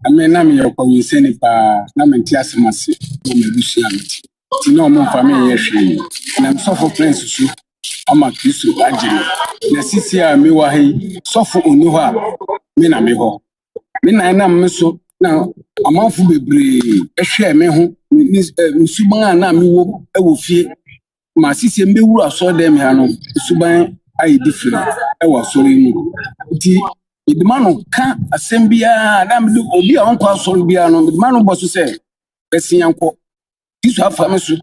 I mean, I'm your convincing pa na mentias masi o me busuamti. Ti na omo fa me yehwe. Na so for prince so ama Kristo agye. Na sisi a me wa hai so for oni ho a me na me ho. Me na me so na amanfo bebre ehwe me ho suban na me wo e wo fie. Ma sisi mbe wuru aso dem ha no suban ai different e wo so mu. Ti Idemano ka asembia na me obi a onko asoro bia no idemano bo so se besianko isu afa me so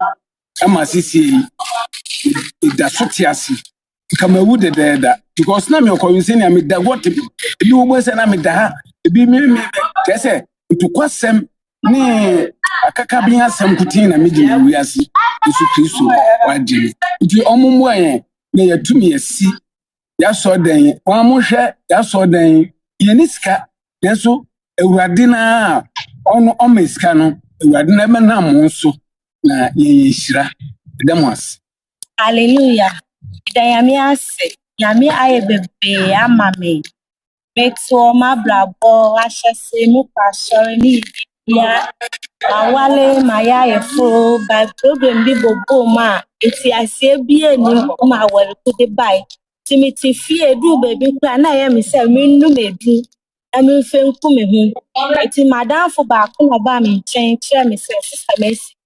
ama sisi da so tiasi kama wu de because na me ko yin se na me da what ebi wo bo se na me da ha ebi me kese to kwasem ni akaka bi asem kutin na me di wi ase isu Kristo wadi nti omumu ayen na yatumi asi ya so den wa mo hwe ya so den yeniska nenso ewurade na ono omeska no ewurade na me na mo so na yeshira demos hallelujah dayami ase yami aye bebe amame meto ma brabo ahese mu pasore ni ya awale maya efo by problem bi bobo ma eti ase bi ani ma were ko de bai timiti fie du baby kra na ya mi se mi nu medu emi fe nku me hu eti madam fo ba ko na ba mi chen che mi se sister Mercy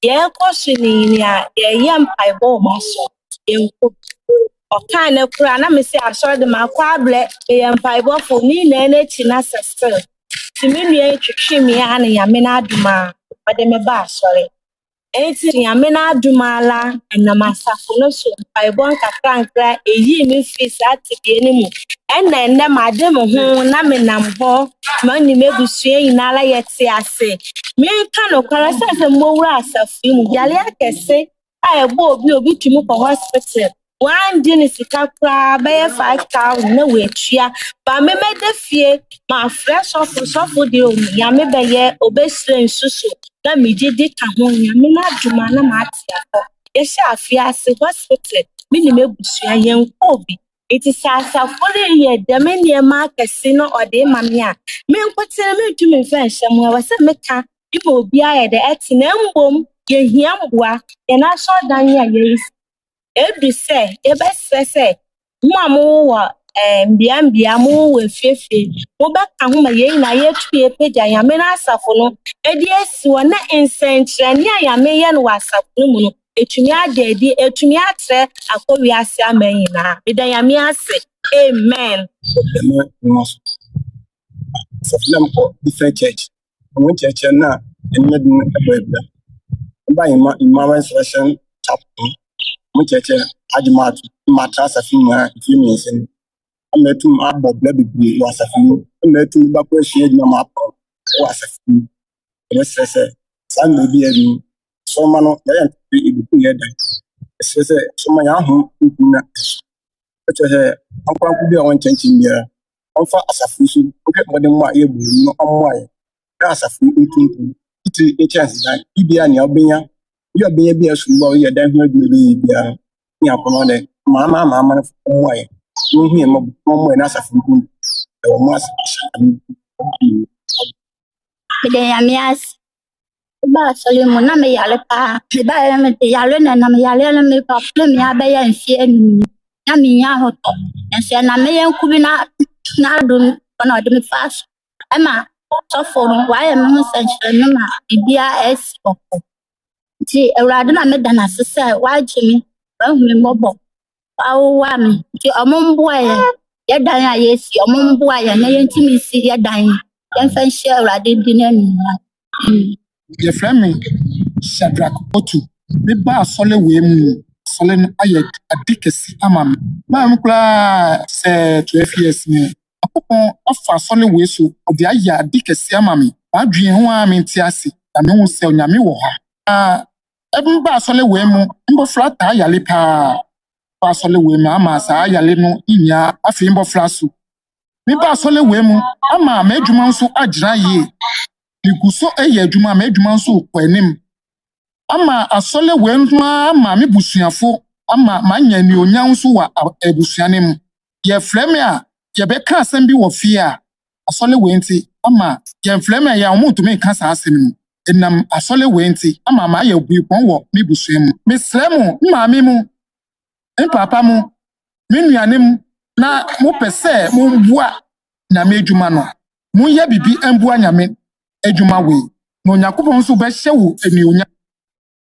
ye question ni ya ye yam paibo ma so ye nku o kan na kra na mi se asore de ma kwa ble ye yam paibo fo ni na na chi na sister timi nu ye twetwe mi ana ya me na aduma ode me ba asore enti ya me na adumala na masafo no so paibon kakra eyi mi face atide ni mu enne made mo ho na me nam ho ma ni megusue yinala yete ase me ka no kwara se mo wura asafi mu yale akese a ebo obi tumi ko hospital one din sika kra be 5,000 na we tua ba me de fie ma fresh of de o ya me be ye obesre nsusu na mi di ka ho ya me na aduma na ma atia ko ye sha afia se hospital me ni megusua yen ko bi it is asafori ye de me ne ma kese no ode ma me a me nkotere me tumi fa hyem wa se me ka ibo obi aye de etina mbom ye hia mboa ye na so dan ya ye ebi se ebe se mo amu wo mbia mo we fefe mo ba ka ho ma ye na ye tue pagya ya me na asafo no edi esi wo na ensentre ne ya me ye no wasafo mu no etumi adedi etumi atre akowi ase amanyi na bida ya me ase amen Nwomaso seflam ko different church one church na enmedin ababa ba ima instruction chapel one church ajumat matrasa finwa ifimi ametum abobla bibi wasafu ametum ba ko hie na ma wasafu resese san bi adu so ma no ya ibuku ye dan resese so ma ya ho na eche akwanku bi a won chanchin bia onfa asafu so oke modern ma ye bu no omwaye ka asafu ntuntu iti a chance dan bibia ne obenya bi asumba ye dan ho adwere bia ni akono de mama omwaye no hia mo na asafu ntuntu e wo mas bide ya mias ba solo na me yale pa me ba me yale na me yale na me pa problem ya ba ya nfi enu ya me ya hoto ense na me yan kubi na dun na de me fast ama so for no why me sense no ma bibia es okko ti ewrade na me dana sese wa jimi ba hu me mobo awa me ti omombo ya dan ya yesi omombo ya na yentimi si ya dan yan fan share ewrade di na ni ye frame Shadrach Otu me ba sole we mu sole no aye adikesi amam ba mu kula se 12 years ni akopon afa sole we so odi aye adikesi amam ba dwen ho a menti ase na me hu se onyame wo ha ebun ba sole we mu mbo flata yale pa ba sole we mu ama sa yale no inya afi mbo flasu me ba sole we mu ama ma adwuma nso agira ye iguso eye adwuma ma adwuma nso kwanim ama asole wentuma ama me busuafo ama manya ni onyan nso wa ebusuane mu ye frame a ye be ka asem bi wo fie a asɔle wenti ama yɛmflɛm ya ɔmo ntumi nka saa asɛm no enam asɔle wenti ama ma yɛ buipɔn wɔ me busua mu mesrɛ mo maame mu papa mu me nuane mu na mo pɛ sɛ mo bua nyame adwuma no mo yɛ bibi mbua nyame adwuma we na Onyankopɔn nso bɛhyɛ wo anuonya